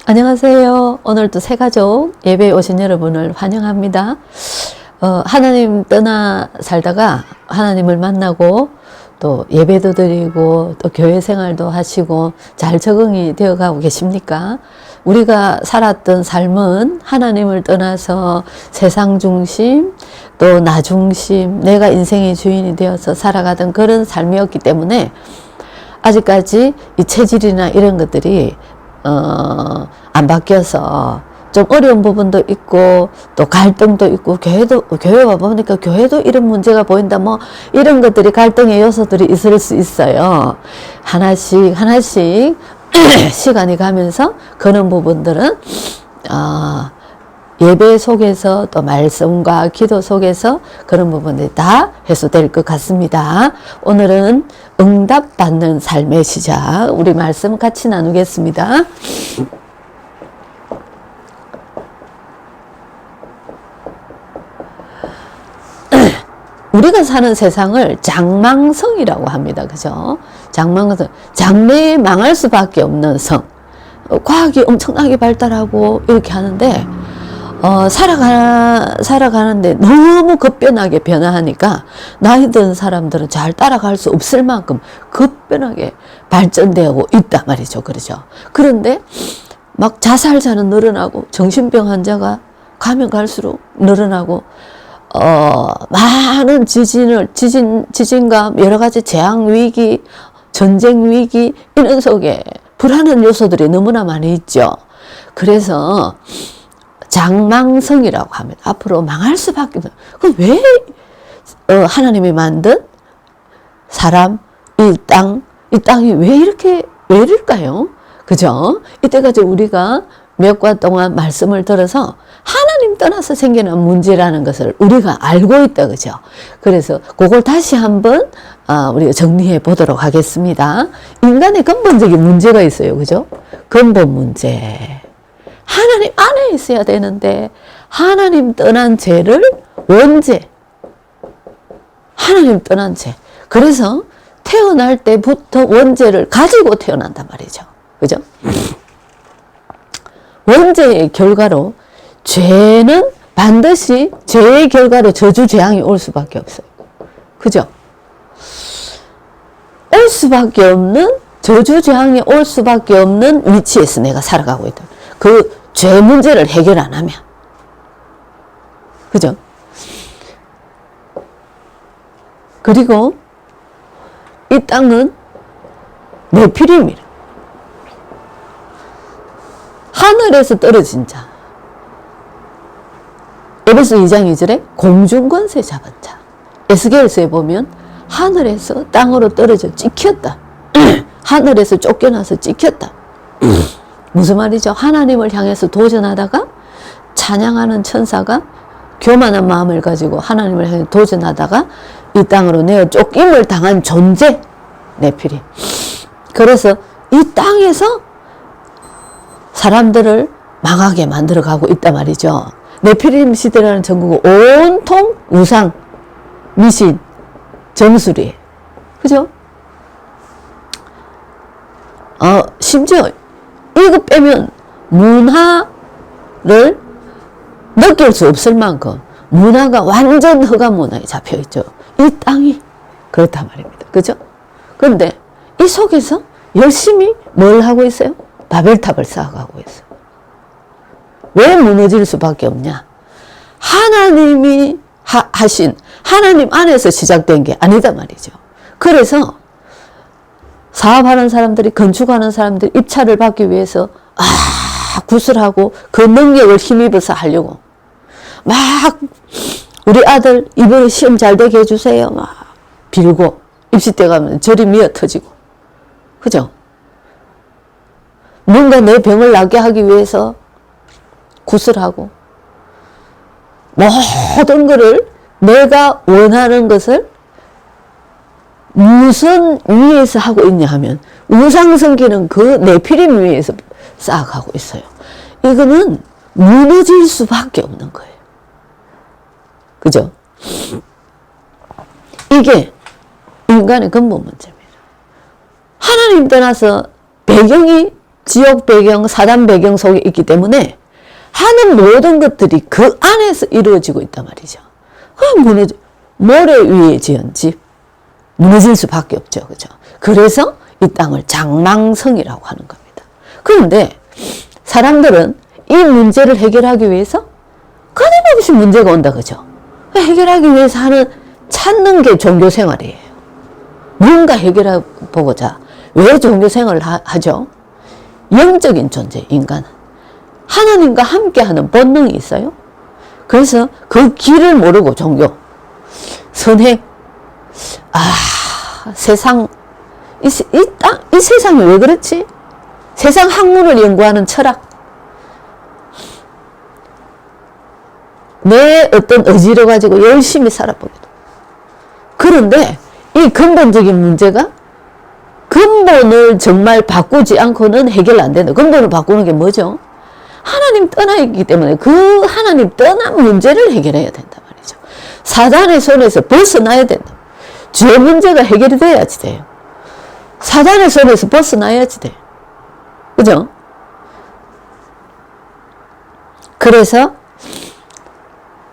안녕하세요. 오늘도 새가족 예배에 오신 여러분을 환영합니다. 하나님 떠나 살다가 하나님을 만나고 또 예배도 드리고 또 교회 생활도 하시고 잘 적응이 되어 가고 계십니까? 우리가 살았던 삶은 하나님을 떠나서 세상 중심 또 나 중심 내가 인생의 주인이 되어서 살아가던 그런 삶이었기 때문에 아직까지 이 체질이나 이런 것들이 안 바뀌어서 좀 어려운 부분도 있고 또 갈등도 있고 교회 와보니까 교회도 이런 문제가 보인다 뭐 이런 것들이 갈등의 요소들이 있을 수 있어요. 하나씩 시간이 가면서 그런 부분들은 예배 속에서 또 말씀과 기도 속에서 그런 부분들이 다 해소될 것 같습니다. 오늘은 응답받는 삶의 시작, 우리 말씀 같이 나누겠습니다. 우리가 사는 세상을 장망성이라고 합니다. 그죠? 장망성. 장래에 망할 수밖에 없는 성. 과학이 엄청나게 발달하고 이렇게 하는데 살아가는데 너무 급변하게 변화하니까 나이 든 사람들은 잘 따라갈 수 없을 만큼 급변하게 발전되고 있단 말이죠. 그렇죠? 그런데 막 자살자는 늘어나고 정신병 환자가 가면 갈수록 늘어나고 많은 지진감, 여러 가지 재앙 위기, 전쟁 위기 이런 속에 불안한 요소들이 너무나 많이 있죠. 그래서 장망성이라고 합니다. 앞으로 망할 수밖에 없어요. 그럼 왜 하나님이 만든 사람, 이 땅이 왜 이럴까요? 그죠? 이때까지 우리가 몇 과 동안 말씀을 들어서 하나님 떠나서 생기는 문제라는 것을 우리가 알고 있다. 그죠? 그래서 그걸 다시 한번 우리가 정리해 보도록 하겠습니다. 인간의 근본적인 문제가 있어요. 그죠? 근본 문제. 하나님 안에 있어야 되는데 하나님 떠난 죄를 원죄. 하나님 떠난 죄. 그래서 태어날 때부터 원죄를 가지고 태어난단 말이죠. 그죠? 원죄의 결과로 죄는 반드시 죄의 결과로 저주재앙이 올 수밖에 없어요. 그죠? 올 수밖에 없는, 저주재앙이 올 수밖에 없는 위치에서 내가 살아가고 있다. 그 죄 문제를 해결 안 하면. 그죠? 그리고 이 땅은 네피림이라. 하늘에서 떨어진 자. 에베소 2장 2절에 공중권세 잡은 자. 에스겔서에 보면 하늘에서 땅으로 떨어져 찍혔다. 하늘에서 쫓겨나서 찍혔다. 무슨 말이죠? 하나님을 향해서 도전하다가 찬양하는 천사가 교만한 마음을 가지고 하나님을 향해 도전하다가 이 땅으로 내어 쫓김을 당한 존재, 네피림. 그래서 이 땅에서 사람들을 망하게 만들어가고 있단 말이죠. 네피림 시대라는 전국은 온통 우상, 미신, 정수리. 그죠? 심지어 이거 빼면 문화를 느낄 수 없을 만큼 문화가 완전 흑암 문화에 잡혀있죠. 이 땅이 그렇단 말입니다. 그죠? 그런데 이 속에서 열심히 뭘 하고 있어요? 바벨탑을 쌓아가고 있어요. 왜 무너질 수밖에 없냐? 하나님이 하신, 하나님 안에서 시작된 게 아니다 말이죠. 그래서 사업하는 사람들이, 건축하는 사람들이 입찰을 받기 위해서 구슬하고 그 능력을 힘입어서 하려고 막 우리 아들 이번에 시험 잘 되게 해주세요 막 빌고 입시 때 가면 절이 미어 터지고. 그죠? 뭔가 내 병을 낫게 하기 위해서 구슬하고 모든 것을 내가 원하는 것을 무슨 위에서 하고 있냐 하면 우상성기는 그 네피림 위에서 쌓아가고 있어요. 이거는 무너질 수밖에 없는 거예요. 그죠? 이게 인간의 근본 문제입니다. 하나님 떠나서 배경이 지옥 배경, 사단 배경 속에 있기 때문에 하는 모든 것들이 그 안에서 이루어지고 있단 말이죠. 모래 위에 지은 집, 무너질 수밖에 없죠. 그죠? 그래서 이 땅을 장망성이라고 하는 겁니다. 그런데 사람들은 이 문제를 해결하기 위해서 끊임없이 문제가 온다. 그죠? 해결하기 위해서 찾는 게 종교 생활이에요. 뭔가 해결해 보고자. 왜 종교 생활을 하죠? 영적인 존재, 인간은. 하나님과 함께하는 본능이 있어요. 그래서 그 길을 모르고 종교, 선행, 세상, 이 세상이 왜 그렇지? 세상 학문을 연구하는 철학. 내 어떤 의지를 가지고 열심히 살아보기도. 그런데 이 근본적인 문제가 근본을 정말 바꾸지 않고는 해결 안 된다. 근본을 바꾸는 게 뭐죠? 하나님 떠나 있기 때문에 그 하나님 떠난 문제를 해결해야 된단 말이죠. 사단의 손에서 벗어나야 된다. 죄 문제가 해결이 돼야지 돼요. 사단의 손에서 벗어나야지 돼요. 그죠? 그래서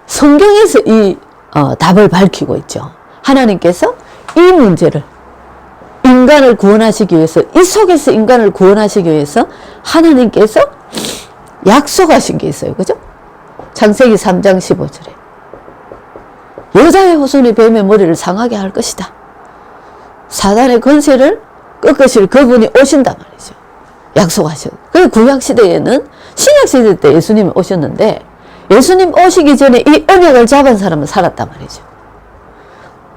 성경에서 이 답을 밝히고 있죠. 하나님께서 이 문제를 인간을 구원하시기 위해서, 이 속에서 인간을 구원하시기 위해서 하나님께서 약속하신 게 있어요. 그죠? 창세기 3장 15절에 여자의 후손이 뱀의 머리를 상하게 할 것이다. 사단의 권세를 꺾으실 그분이 오신단 말이죠. 약속하셨. 그 구약시대에는 신약시대 때 예수님이 오셨는데 예수님 오시기 전에 이 언약을 잡은 사람은 살았단 말이죠.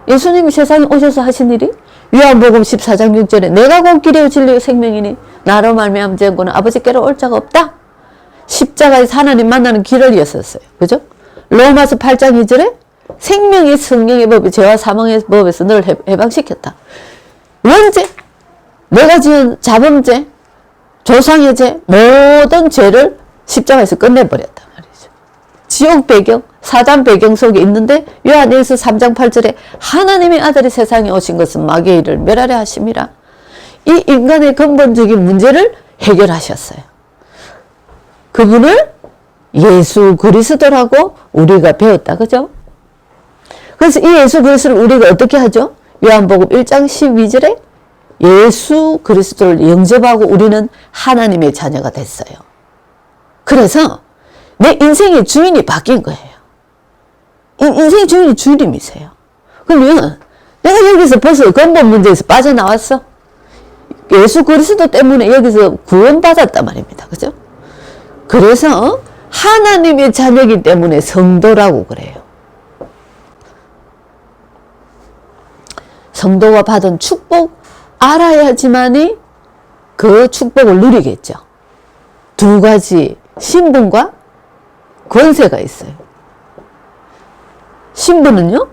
예수님이 세상에 오셔서 하신 일이 요한복음 14장 6절에 내가 곧 길이요 진리요 생명이니 나로 말미암지 않고는 아버지께로 올 자가 없다. 십자가에서 하나님 만나는 길을 이었었어요. 그죠? 로마서 8장 2절에 생명이 성령의 법이 죄와 사망의 법에서 너를 해방시켰다. 원죄, 내가 지은 자범죄, 조상의 죄, 모든 죄를 십자가에서 끝내버렸단 말이죠. 지옥 배경, 사단 배경 속에 있는데 요한일서 3장 8절에 하나님의 아들이 세상에 오신 것은 마귀의 일을 멸하려 하심이라. 이 인간의 근본적인 문제를 해결하셨어요. 그분을 예수 그리스도라고 우리가 배웠다. 그죠? 그래서 이 예수 그리스도를 우리가 어떻게 하죠? 요한복음 1장 12절에 예수 그리스도를 영접하고 우리는 하나님의 자녀가 됐어요. 그래서 내 인생의 주인이 바뀐 거예요. 인생의 주인이 주님이세요. 그러면 내가 여기서 벌써 근본 문제에서 빠져나왔어. 예수 그리스도 때문에 여기서 구원받았단 말입니다. 그죠? 그래서 하나님의 자녀이기 때문에 성도라고 그래요. 성도가 받은 축복 알아야지만이 그 축복을 누리겠죠. 두 가지 신분과 권세가 있어요. 신분은요,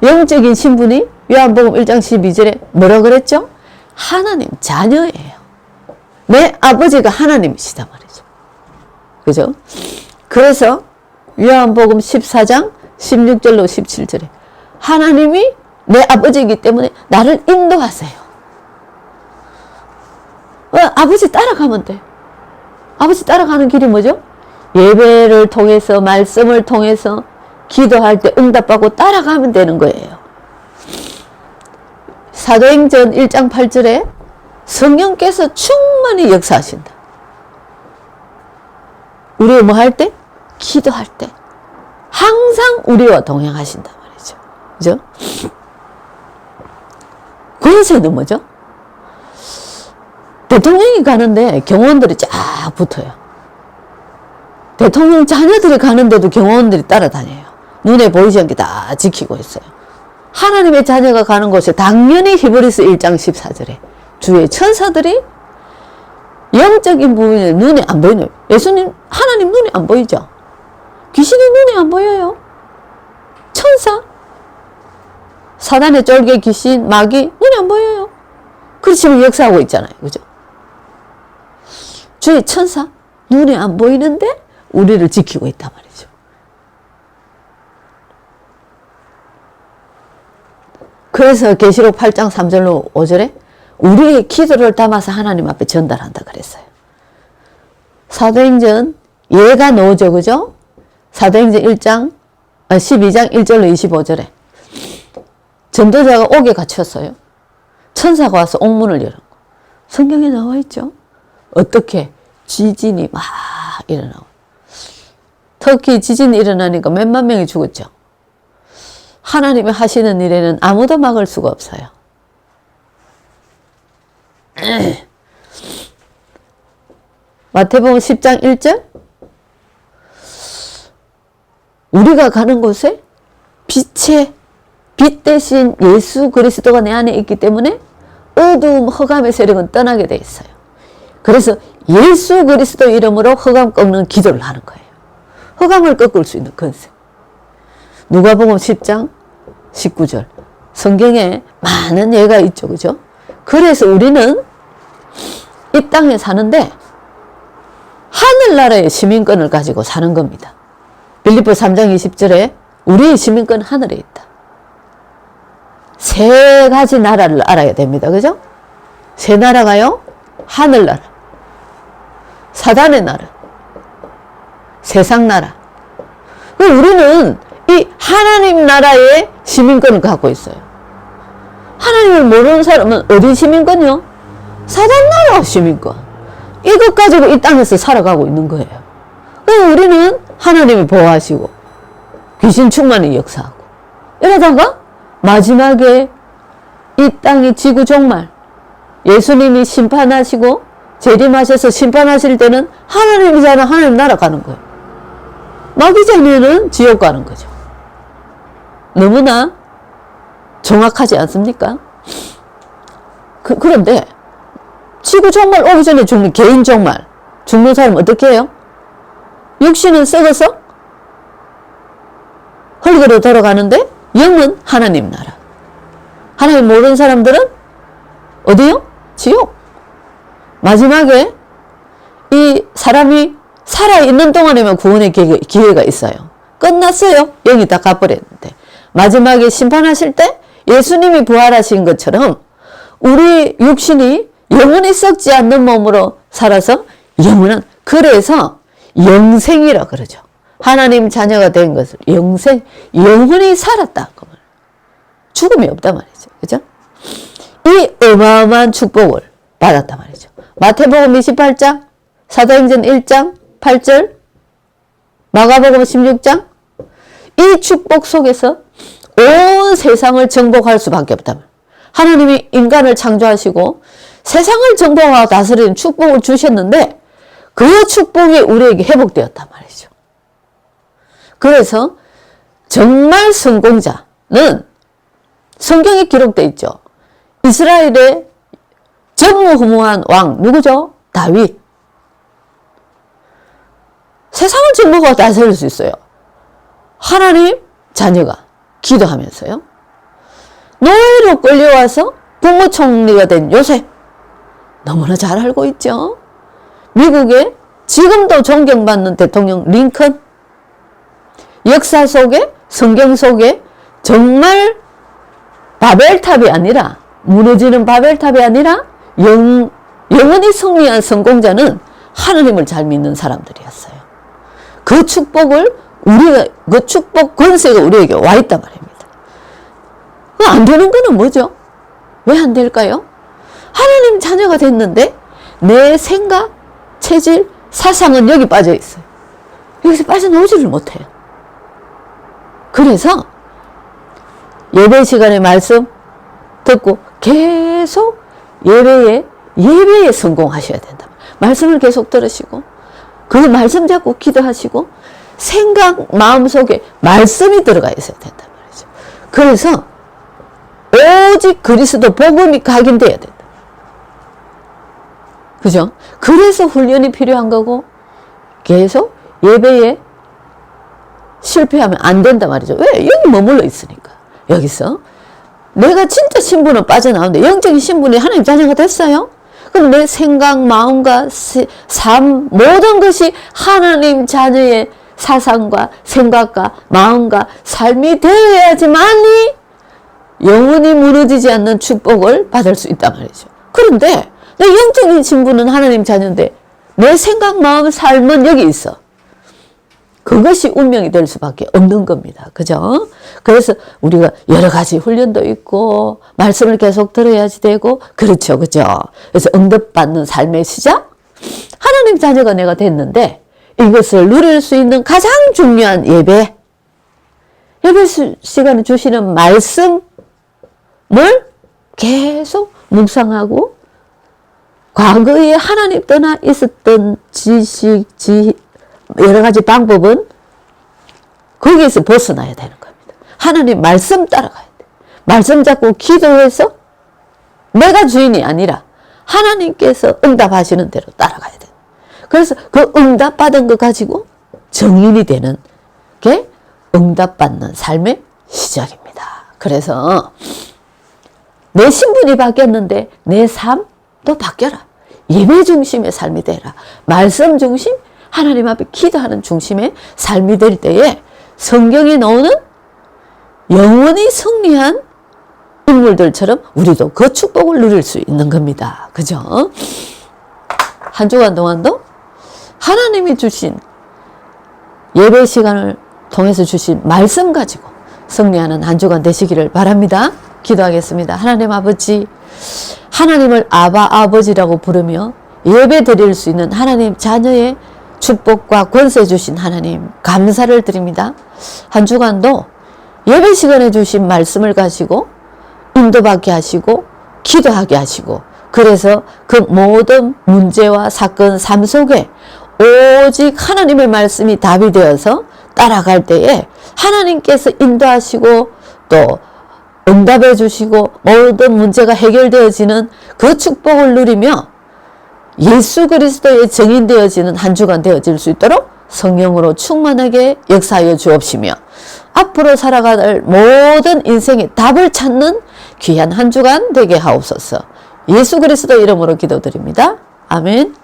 영적인 신분이 요한복음 1장 12절에 뭐라 그랬죠? 하나님 자녀예요. 내 아버지가 하나님이시단 말이죠. 그죠? 그래서 요한복음 14장 16절로 17절에 하나님이 내 아버지이기 때문에 나를 인도하세요. 아버지 따라가면 돼. 아버지 따라가는 길이 뭐죠? 예배를 통해서, 말씀을 통해서 기도할 때 응답받고 따라가면 되는 거예요. 사도행전 1장 8절에 성령께서 충만히 역사하신다. 우리가 뭐 할 때? 기도할 때 항상 우리와 동행하신단 말이죠. 그죠? 권세는 뭐죠? 대통령이 가는데 경호원들이 쫙 붙어요. 대통령 자녀들이 가는데도 경호원들이 따라다녀요. 눈에 보이지 않게 다 지키고 있어요. 하나님의 자녀가 가는 곳에 당연히 히브리서 1장 14절에 주의 천사들이 영적인 부분이 눈에 안 보이네요. 예수님, 하나님 눈에 안 보이죠? 귀신이 눈에 안 보여요. 천사, 사단의 쫄개 귀신, 마귀 눈에 안 보여요. 그렇지만 역사하고 있잖아요. 그죠? 주의 천사 눈에 안 보이는데 우리를 지키고 있단 말이죠. 그래서 계시록 8장 3절로 5절에 우리의 기도를 담아서 하나님 앞에 전달한다 그랬어요. 사도행전 예가 나오죠. 그죠? 사도행전 12장 1절로 25절에 전도자가 옥에 갇혔어요. 천사가 와서 옥문을 열은 거. 성경에 나와 있죠. 어떻게 지진이 막 일어나고, 터키 지진이 일어나니까 몇만 명이 죽었죠. 하나님이 하시는 일에는 아무도 막을 수가 없어요. 마태복음 10장 1절, 우리가 가는 곳에 빛 대신 예수 그리스도가 내 안에 있기 때문에 어두움 흑암의 세력은 떠나게 돼 있어요. 그래서 예수 그리스도 이름으로 흑암 꺾는 기도를 하는 거예요. 흑암을 꺾을 수 있는 컨셉. 누가복음 10장 19절. 성경에 많은 예가 있죠. 그죠? 그래서 우리는 이 땅에 사는데 하늘나라의 시민권을 가지고 사는 겁니다. 빌립보 3장 20절에 우리의 시민권은 하늘에 있다. 세 가지 나라를 알아야 됩니다. 그죠? 세 나라가요. 하늘나라, 사단의 나라, 세상 나라. 우리는 이 하나님 나라의 시민권을 갖고 있어요. 하나님을 모르는 사람은 어디 시민권이요? 사단 나라 시민권. 이것 가지고 이 땅에서 살아가고 있는 거예요. 우리는 하나님이 보호하시고 귀신 충만히 역사하고 이러다가 마지막에 이 땅이 지구 종말, 예수님이 심판하시고 재림하셔서 심판하실 때는 하나님이잖아. 하나님 나라 가는 거예요. 마귀 자녀는 지옥 가는 거죠. 너무나 정확하지 않습니까? 그런데 지구 종말 오기 전에 죽는 개인 종말, 죽는 사람 어떻게 해요? 육신은 썩어서 흙으로 돌아가는데 영은 하나님 나라. 하나님 모르는 사람들은 어디요? 지옥. 마지막에 이 사람이 살아있는 동안에만 구원의 기회가 있어요. 끝났어요. 영이 다 가버렸는데 마지막에 심판하실 때 예수님이 부활하신 것처럼 우리 육신이 영원히 썩지 않는 몸으로 살아서 영원한, 그래서 영생이라 그러죠. 하나님 자녀가 된 것을 영생, 영원히 살았다. 죽음이 없단 말이죠. 그죠? 이 어마어마한 축복을 받았단 말이죠. 마태복음 28장, 사도행전 1장 8절, 마가복음 16장, 이 축복 속에서 온 세상을 정복할 수밖에 없단 말이에요. 하나님이 인간을 창조하시고 세상을 정복하고 다스리는 축복을 주셨는데 그 축복이 우리에게 회복되었단 말이죠. 그래서 정말 성공자는 성경에 기록되어 있죠. 이스라엘의 전무후무한 왕 누구죠? 다윗. 세상을 정복하고 다스릴 수 있어요. 하나님 자녀가 기도하면서요. 노예로 끌려와서 국무총리가 된 요셉. 너무나 잘 알고 있죠. 미국의 지금도 존경받는 대통령 링컨. 역사 속에, 성경 속에 정말 바벨탑이 아니라, 무너지는 바벨탑이 아니라 영원히 승리한 성공자는 하나님을 잘 믿는 사람들이었어요. 그 축복을 그 축복 권세가 우리에게 와 있단 말입니다. 안 되는 거는 뭐죠? 왜 안 될까요? 하나님 자녀가 됐는데 내 생각, 체질, 사상은 여기 빠져 있어요. 여기서 빠져나오지를 못해요. 그래서 예배 시간에 말씀 듣고 계속 예배에 성공하셔야 된다. 말씀을 계속 들으시고 그 말씀 잡고 기도하시고 생각, 마음속에 말씀이 들어가 있어야 된단 말이죠. 그래서 오직 그리스도 복음이 각인돼야 된다. 그죠? 그래서 훈련이 필요한 거고 계속 예배에 실패하면 안 된단 말이죠. 왜? 여기 머물러 있으니까. 여기서 내가 진짜 신분은 빠져나오는데 영적인 신분이 하나님 자녀가 됐어요. 그럼 내 생각, 마음과 삶 모든 것이 하나님 자녀의 사상과 생각과 마음과 삶이 되어야지만이 영원히 무너지지 않는 축복을 받을 수 있단 말이죠. 그런데 내 영적인 신분은 하나님 자녀인데 내 생각, 마음, 삶은 여기 있어. 그것이 운명이 될 수밖에 없는 겁니다. 그죠? 그래서 우리가 여러 가지 훈련도 있고 말씀을 계속 들어야지 되고 그렇죠. 그죠? 그래서 응답받는 삶의 시작? 하나님 자녀가 내가 됐는데 이것을 누릴 수 있는 가장 중요한 예배 시간에 주시는 말씀을 계속 묵상하고 과거에 하나님 떠나 있었던 지식, 여러 가지 방법은 거기에서 벗어나야 되는 겁니다. 하나님 말씀 따라가야 돼. 말씀 잡고 기도해서 내가 주인이 아니라 하나님께서 응답하시는 대로 따라가야 돼. 그래서 그 응답받은 거 가지고 정인이 되는 게 응답받는 삶의 시작입니다. 그래서 내 신분이 바뀌었는데 내 삶도 바뀌어라. 예배 중심의 삶이 되라. 말씀 중심, 하나님 앞에 기도하는 중심의 삶이 될 때에 성경에 나오는 영원히 승리한 인물들처럼 우리도 그 축복을 누릴 수 있는 겁니다. 그죠? 한 주간 동안도 하나님이 주신 예배 시간을 통해서 주신 말씀 가지고 승리하는 한 주간 되시기를 바랍니다. 기도하겠습니다. 하나님 아버지, 하나님을 아버지라고 부르며 예배 드릴 수 있는 하나님 자녀의 축복과 권세 주신 하나님 감사를 드립니다. 한 주간도 예배 시간에 주신 말씀을 가지고 인도받게 하시고 기도하게 하시고 그래서 그 모든 문제와 사건 삶 속에 오직 하나님의 말씀이 답이 되어서 따라갈 때에 하나님께서 인도하시고 또 응답해 주시고 모든 문제가 해결되어지는 그 축복을 누리며 예수 그리스도의 증인되어지는 한 주간 되어질 수 있도록 성령으로 충만하게 역사하여 주옵시며 앞으로 살아갈 모든 인생의 답을 찾는 귀한 한 주간 되게 하옵소서. 예수 그리스도 이름으로 기도드립니다. 아멘.